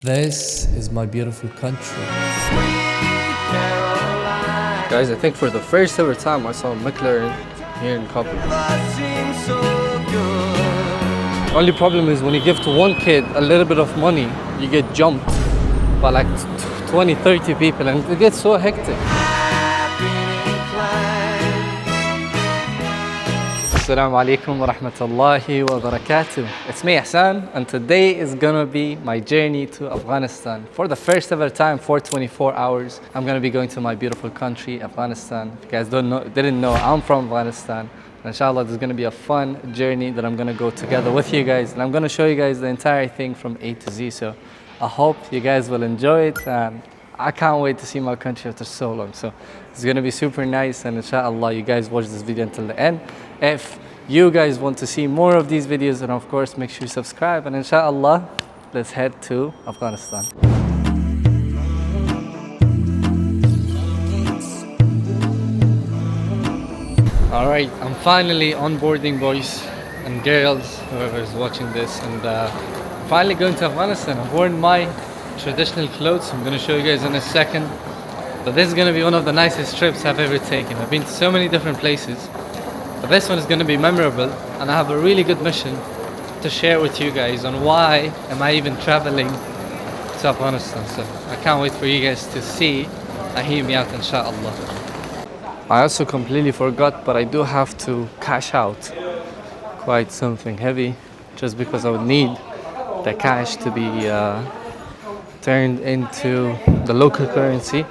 This is my beautiful country. Guys, I think for the first ever time I saw a McLaren here in Kabul. Only problem is when you give to one kid a little bit of money, you get jumped by like 20, 30 people and it gets so hectic. Assalamu alaikum wa rahmatullahi wa barakatuh. It's me, Hassan, and today is gonna be my journey to Afghanistan. For the first ever time for 24 hours, I'm gonna be going to my beautiful country, Afghanistan. If you guys didn't know, I'm from Afghanistan. And inshallah, there's gonna be a fun journey that I'm gonna go together with you guys. And I'm gonna show you guys the entire thing from A to Z. So I hope you guys will enjoy it. And I can't wait to see my country after so long. So it's gonna be super nice, and inshallah you guys watch this video until the end. If you guys want to see more of these videos, then of course make sure you subscribe, and inshallah let's head to Afghanistan. Alright, I'm finally onboarding, boys and girls, whoever is watching this, and finally going to Afghanistan. I've worn my traditional clothes. I'm going to show you guys in a second, but this is going to be one of the nicest trips I've ever taken. I've been to so many different places, but this one is going to be memorable, and I have a really good mission to share with you guys on why am I even traveling to Afghanistan. So I can't wait for you guys to see and hear me out, inshallah. I also completely forgot, but I do have to cash out quite something heavy, just because I would need the cash to be turned into the local currency,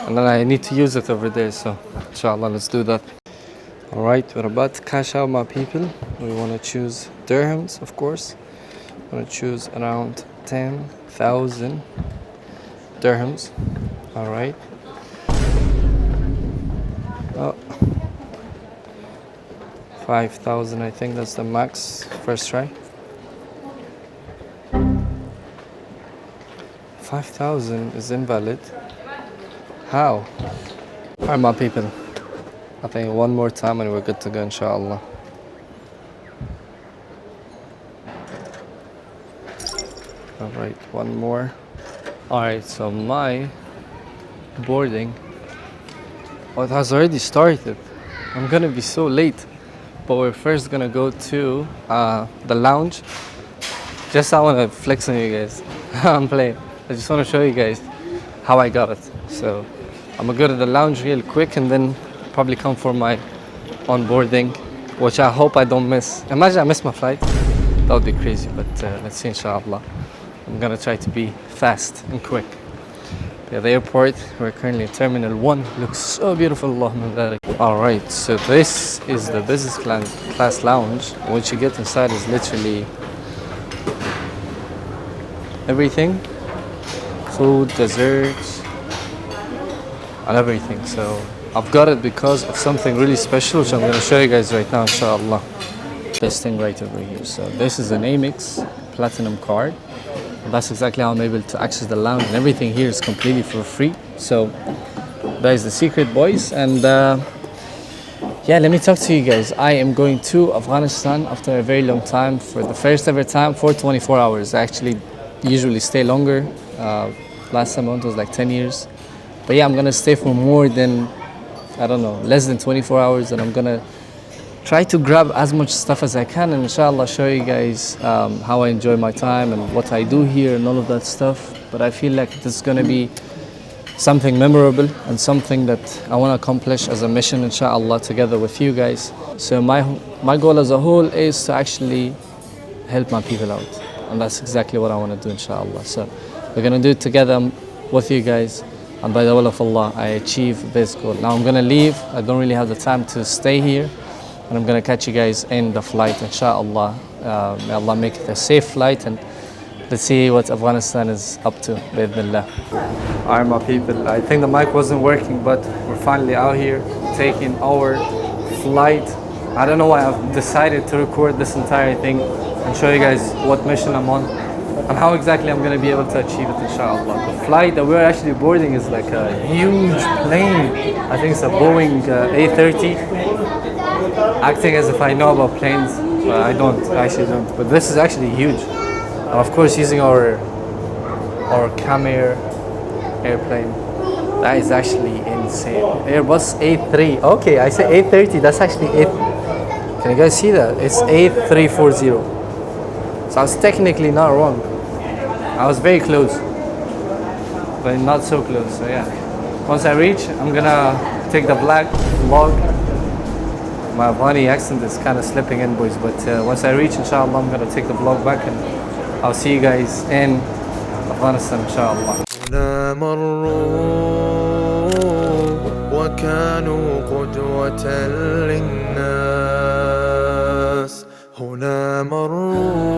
and then I need to use it over there. So inshallah, let's do that. Alright, we're about to cash out, my people. We want to choose dirhams, of course. We want to choose around 10,000 dirhams. Alright. Oh, 5,000, I think that's the max. First try. 5,000 is invalid. How? Alright, my people. I think one more time and we're good to go, inshallah. Alright, one more. Alright, so my boarding, it has already started. I'm gonna be so late. But we're first gonna go to the lounge. Just I wanna flex on you guys. I'm playing. I just wanna show you guys how I got it. So I'm gonna go to the lounge real quick and then probably come for my onboarding, which I hope I don't miss. Imagine I miss my flight. That would be crazy, but let's see, inshallah. I'm gonna try to be fast and quick. Yeah, the airport, we're currently in Terminal 1. Looks so beautiful, Allahumma barak. Alright, so this is the business class lounge. What you get inside is literally everything. Food, desserts, and everything. So I've got it because of something really special, which I'm going to show you guys right now, inshallah. This thing right over here. So this is an Amex Platinum card. That's exactly how I'm able to access the lounge, and everything here is completely for free. So that is the secret, boys. And yeah, let me talk to you guys. I am going to Afghanistan after a very long time, for the first ever time, for 24 hours. I actually usually stay longer. Last time I went was like 10 years. But yeah, I'm gonna stay for more than, I don't know, less than 24 hours, and I'm gonna try to grab as much stuff as I can, and inshallah show you guys how I enjoy my time and what I do here and all of that stuff. But I feel like this is gonna be something memorable and something that I want to accomplish as a mission, inshallah, together with you guys. So my goal as a whole is to actually help my people out, and that's exactly what I want to do, inshallah. So we're gonna do it together with you guys, and by the will of Allah, I achieve this goal. Now I'm gonna leave. I don't really have the time to stay here, and I'm gonna catch you guys in the flight, inshallah. May Allah make it a safe flight, and let's see what Afghanistan is up to, bi'idhnillah. Alright, my people, I think the mic wasn't working, but we're finally out here taking our flight. I don't know why I've decided to record this entire thing and show you guys what mission I'm on and how exactly I'm gonna be able to achieve it, inshallah. The flight that we're actually boarding is like a huge plane. I think it's a Boeing A30. Acting as if I know about planes, but I actually don't. But this is actually huge. And of course, using our or Camir airplane. That is actually insane. Airbus A3. Okay, I say A30. That's actually A. Can you guys see that? It's A340. So I was technically not wrong. I was very close, but not so close. So yeah. Once I reach, I'm gonna take the vlog. My Afghani accent is kind of slipping in, boys. But once I reach, inshallah, I'm gonna take the vlog back, and I'll see you guys in Afghanistan, inshallah. هنا مروا وكانوا قدوة للناس هنا مروا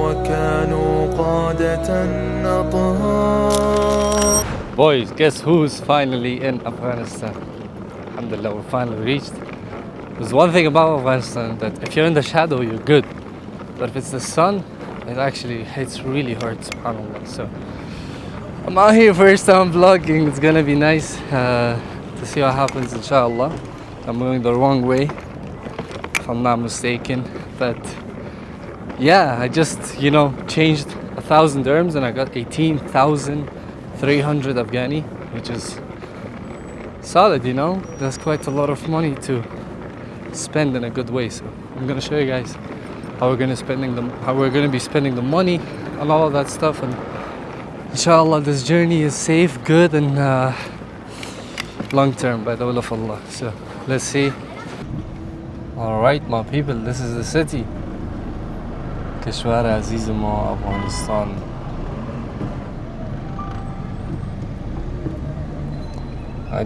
وكانوا قادة أطهار. Boys, guess who's finally in Afghanistan? Alhamdulillah, we finally reached. There's one thing about Afghanistan, that if you're in the shadow, you're good. But if it's the sun, it actually hits really hard, subhanAllah. So I'm out here first time vlogging. It's gonna be nice to see what happens, inshallah. I'm going the wrong way, if I'm not mistaken. But yeah, I just, changed 1,000 dirhams and I got 18,300 Afghani, which is solid, That's quite a lot of money to spend in a good way. So I'm gonna show you guys how we're gonna be spending the money and all of that stuff, and inshallah this journey is safe, good, and long term by the will of Allah. So let's see. Alright my people, this is the city. Kashwar Aziz Ma, Afghanistan.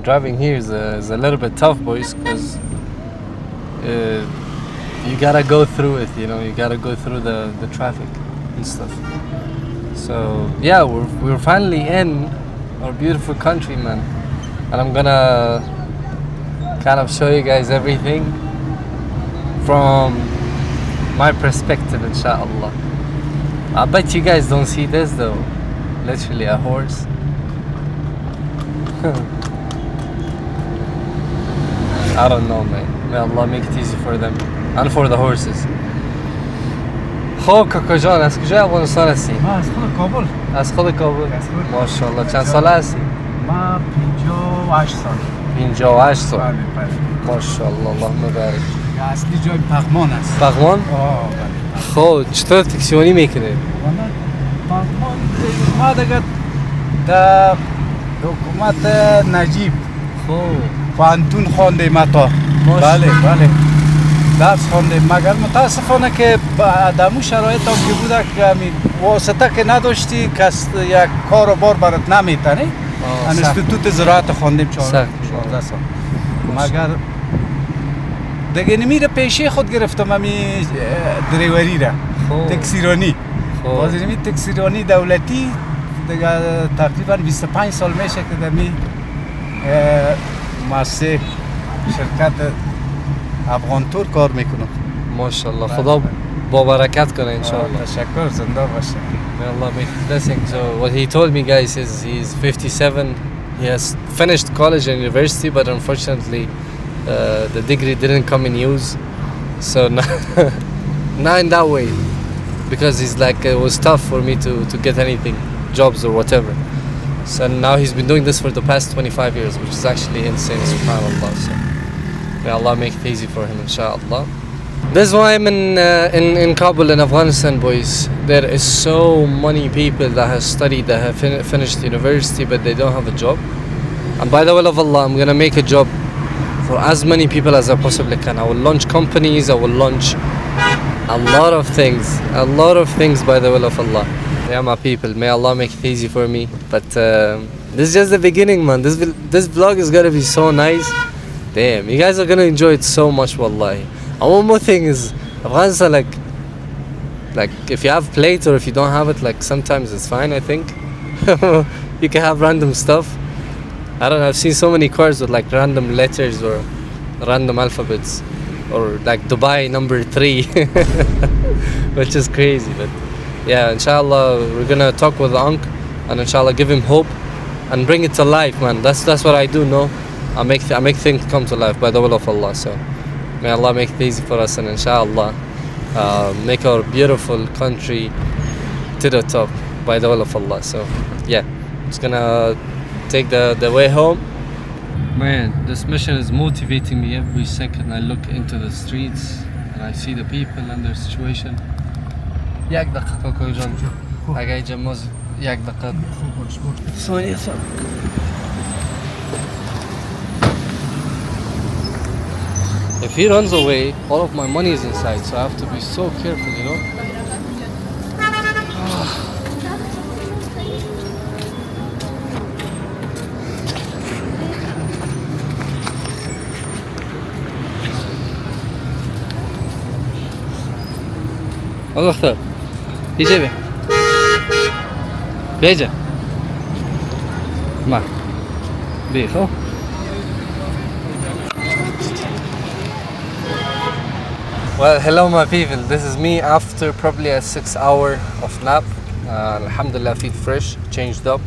Driving here is a little bit tough, boys, because you gotta go through it, you gotta go through the traffic and stuff. So yeah, we're finally in our beautiful country, man, and I'm gonna kind of show you guys everything from my perspective, inshallah. I bet you guys don't see this though. Literally a horse. I don't know, man. May Allah make it easy for them and for the horses. خب کاکا جان، از کجای افغانستان هستی؟ من از خود کابل. از خود کابل؟ ماشاءالله. چند ساله هستی؟ من 58 سال. 58 سال. بله بله. ماشاءالله، اللهم بارک. اصلی جای پغمان است. پغمان؟ بله. خب چطور تکسیونی میکنه؟ پغمان ما دیگه در حکومت نجیب فانتون خونده متا. بله بله. درس خوندیم، مگر متاسفانه که در مو شرایط هم که بوده که واسطه که نداشتی کس یک کار و بار برات نمیتنی. انستیتوت زراعت خوندیم 14 سال. مگر دیگه نمیره پیشه خود گرفتم همی دریوری را تکسیرانی. باز نمی تکسیرانی دولتی دیگه تقریبا 25 سال میشه که دمی مؤسسه شرکت افغان تور کار میکنم. ماشاءالله، خدا با برکت کنه انشاءالله. تشکر، زنده باشه. May Allah make it blessing. So what he told me, guys, is he's 57. He has finished college and university, but unfortunately the degree didn't come in use. So not in that way, because he's like, it was tough for me to get anything, jobs or whatever. So now he's been doing this for the past 25 years, which is actually insane, subhanAllah. So may Allah make it easy for him, inshallah. This is why I'm in Kabul, in Afghanistan, boys. There is so many people that have studied, that have finished university, but they don't have a job. And by the will of Allah, I'm gonna make a job for as many people as I possibly can. I will launch companies, I will launch a lot of things by the will of Allah. Yeah, my people, may Allah make it easy for me. But this is just the beginning, man. This vlog is gonna be so nice. Damn, you guys are gonna enjoy it so much, wallahi. And one more thing is, Afghanistan, like if you have plates or if you don't have it, like sometimes it's fine, I think. You can have random stuff. I don't know, I've seen so many cars with like random letters or random alphabets, or like Dubai number 3, which is crazy. But yeah, inshallah, we're gonna talk with the Ankh and inshallah give him hope and bring it to life, man. That's what I do, no? I make things come to life by the will of Allah. So may Allah make it easy for us, and inshallah make our beautiful country to the top. by the will of Allah. So yeah, just gonna take the way home. Man, this mission is motivating me every second I look into the streets and I see the people and their situation. یک دقیقه کوی جان اگه اینجا موز یک دقیقه ثانیه If he runs away, all of my money is inside, so I have to be so careful, you know. Allah اختار يجي به بيجي ما بيخو Well, hello my people, this is me after probably a 6 hour of nap. Alhamdulillah, I feel fresh, changed up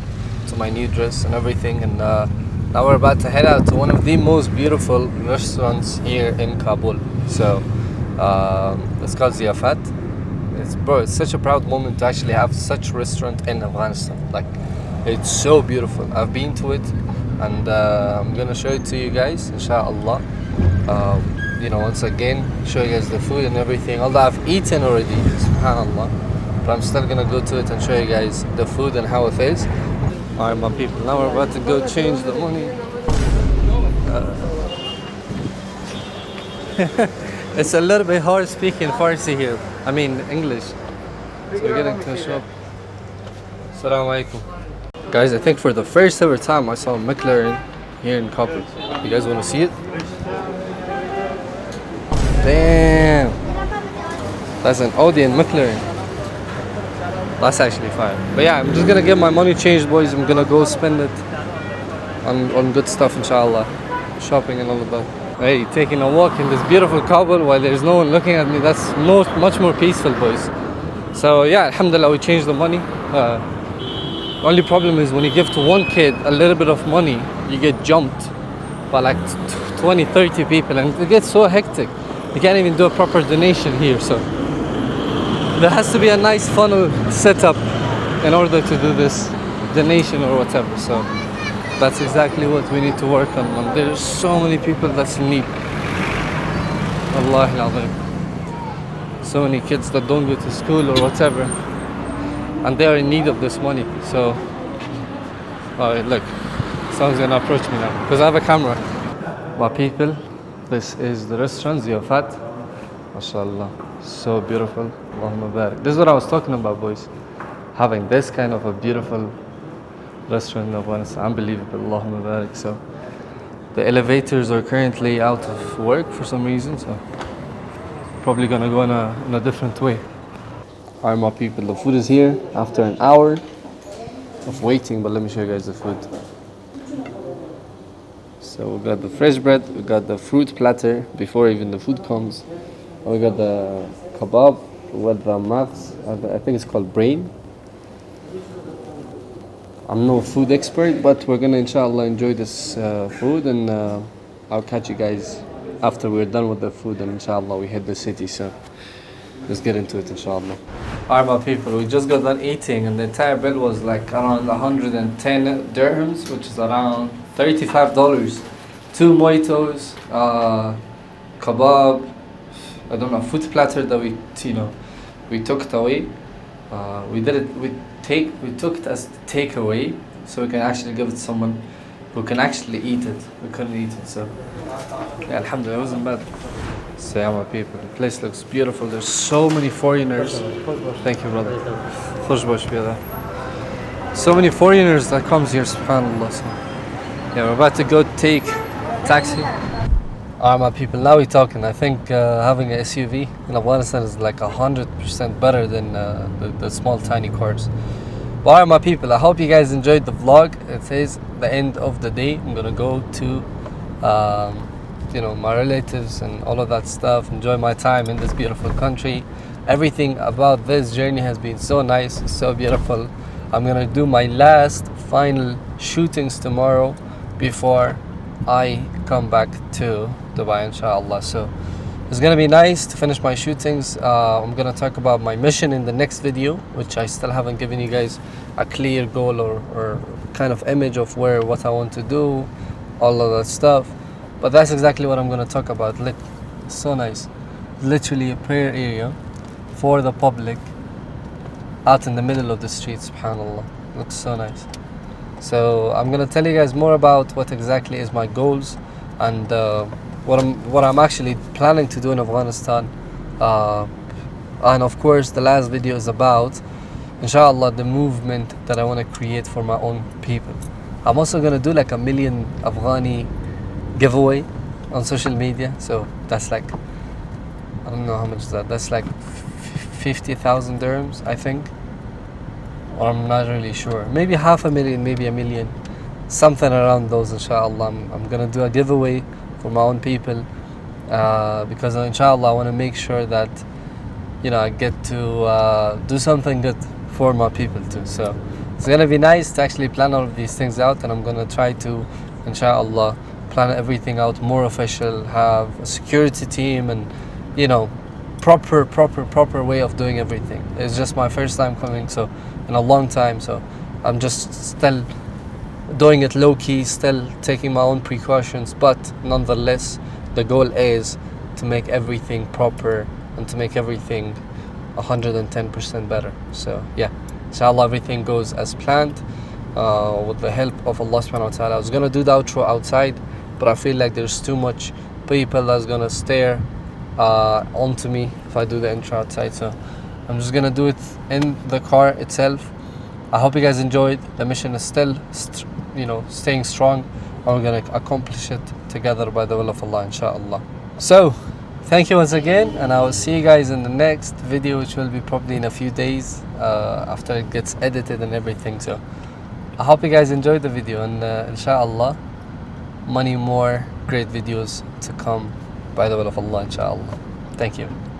to my new dress and everything, and now we're about to head out to one of the most beautiful restaurants here in Kabul. So it's called Ziyafat. It's such a proud moment to actually have such a restaurant in Afghanistan. Like, it's so beautiful. I've been to it, and I'm gonna show it to you guys, inshallah. You know, once again, show you guys the food and everything. Although I've eaten already, subhanallah, but I'm still gonna go to it and show you guys the food and how it is. Alright, my people, now we're about to go change the money. It's a little bit hard speaking Farsi here. I mean English. So we're getting to a shop. Assalamu alaikum. Guys, I think for the first ever time I saw a McLaren here in Kabul. You guys want to see it? Damn! That's an Audi and McLaren. That's actually fire. But yeah, I'm just gonna get my money changed, boys. I'm gonna go spend it on good stuff, inshallah. Shopping and all of that. Hey, taking a walk in this beautiful Kabul while there's no one looking at me. That's much more peaceful, boys. So yeah, alhamdulillah, we changed the money. Only problem is when you give to one kid a little bit of money, you get jumped by like 20, 30 people, and it gets so hectic. You can't even do a proper donation here, so there has to be a nice funnel set up in order to do this donation or whatever. So that's exactly what we need to work on, man. There's so many people that's in need. Wallahi al-azim. So many kids that don't go to school or whatever, and they are in need of this money. So, alright, look, someone's gonna approach me now because I have a camera. My people, this is the restaurant Ziyafat. MashaAllah, so beautiful. Allahumma barik. This is what I was talking about, boys. Having this kind of a beautiful restaurant in Afghanistan, unbelievable. Allahumma barik. So the elevators are currently out of work for some reason, so probably gonna go in a different way. Alright, my people, the food is here after an hour of waiting, but let me show you guys the food. So we got the fresh bread, we got the fruit platter before even the food comes, and we got the kebab with the maths. I think it's called brain. I'm no food expert, but we're gonna inshallah enjoy this food, and I'll catch you guys after we're done with the food, and inshallah we hit the city. So let's get into it, inshallah. Alright, my people, we just got done eating, and the entire bill was like around 110 dirhams, which is around $35. 2 mojitos, kebab, I don't know, food platter that we took it away. We took it as takeaway, so we can actually give it to someone who can actually eat it. We couldn't eat it, so yeah, alhamdulillah, it wasn't bad. So yeah, my people, the place looks beautiful. There's so many foreigners. Thank you, brother. So many foreigners that comes here, subhanallah. So yeah, we're about to go take taxi. Alright, my people, now we're talking. I think having an SUV in Afghanistan is like 100% better than the small tiny cars. But alright, my people, I hope you guys enjoyed the vlog. It is the end of the day. I'm gonna go to my relatives and all of that stuff, enjoy my time in this beautiful country. Everything about this journey has been so nice, so beautiful. I'm gonna do my last final shootings tomorrow before I come back to Dubai, inshallah. So It's gonna be nice to finish my shootings. I'm gonna talk about my mission in the next video, which I still haven't given you guys a clear goal or kind of image of what I want to do, all of that stuff. But that's exactly what I'm gonna talk about. So nice. Literally a prayer area for the public out in the middle of the street, subhanallah. Looks so nice. So I'm gonna tell you guys more about what exactly is my goals and what I'm actually planning to do in Afghanistan. And of course the last video is about, inshallah, the movement that I want to create for my own people. I'm also gonna do like a million Afghani giveaway on social media. So that's like, I don't know how much is that. That's like 50,000 dirhams, I think. Or I'm not really sure. Maybe 500,000, maybe 1 million. Something around those, inshallah. I'm gonna do a giveaway for my own people. Because inshallah I want to make sure that, you know, I get to do something good for my people too. So it's gonna be nice to actually plan all of these things out, and I'm gonna try to, inshallah, plan everything out more official, have a security team, and, you know, proper way of doing everything. It's just my first time coming, so in a long time, so I'm just still doing it low-key, still taking my own precautions, but nonetheless the goal is to make everything proper and to make everything 110% better. So yeah, inshallah everything goes as planned with the help of Allah subhanahu wa ta'ala. I was gonna do the outro outside, but I feel like there's too much people that's gonna stare onto me if I do the intro outside, so I'm just gonna do it in the car itself. I hope you guys enjoyed. The mission is still staying strong, and we're gonna accomplish it together by the will of Allah, inshallah. So thank you once again, and I will see you guys in the next video, which will be probably in a few days after it gets edited and everything. So I hope you guys enjoyed the video, and inshallah many more great videos to come by the will of Allah, inshallah. Thank you.